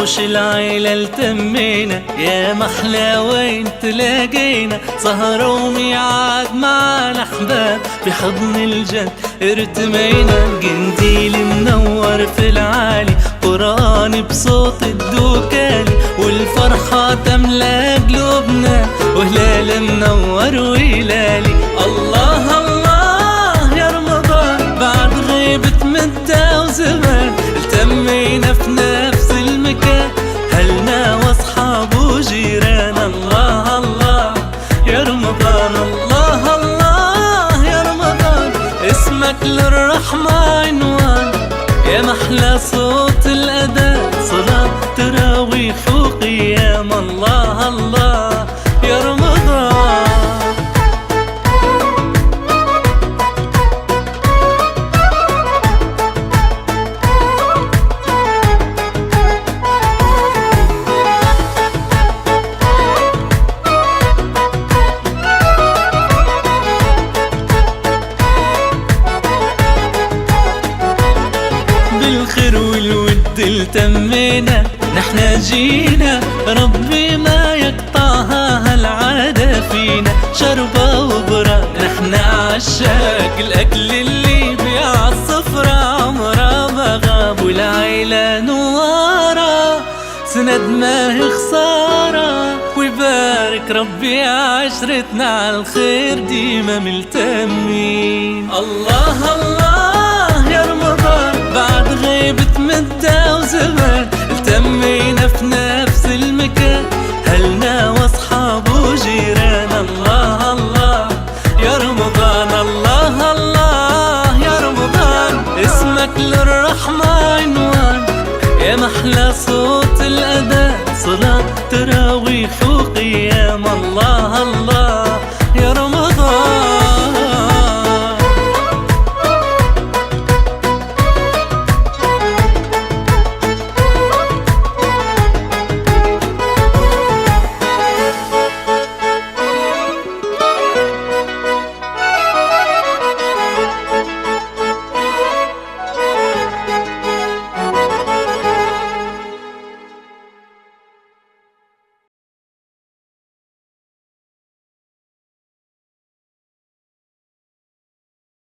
وش العيلة التمينا، يا محلى وين تلاقينا، سهرة وميعاد مع الأحباب بحضن الجد ارتمينا. قنديل منور في العالي، قرآن بصوت الدوكالي، والفرحة تملى قلوبنا وهلال منور وهلالي. الله الله يا رمضان، بعد غيبة مدة وزمان التمينا في نفس المكان، هلنا واصحاب وجيران. الله الله يا رمضان، الله الله يا رمضان، اسمك للرحمة عنوان، يا محلى صوت الأذان، صلاة تراويح وقيام. الله الله يا رمضان. بالخير والود التمينا، نحنا جينا ربي ما يقطعها هالعادة فينا، شربة وبرا نحنا عشاق الأكل اللي بيع الصفرة، عمره ما غاب والعيلة نوارة، سند ما هي خسارة، ويبارك ربي عشرتنا عالخير ديما ملتمين. الله الله يا رمضان، بعد غيبة مدة وزمان التمينا في نفس المكان، هلنا واصحاب وجيران. الله الله يا رمضان، الله الله يا رمضان، اسمك للرحمة عنوان، يا محلى صوت الأذان، صلاة تراويح وقيام. الله الله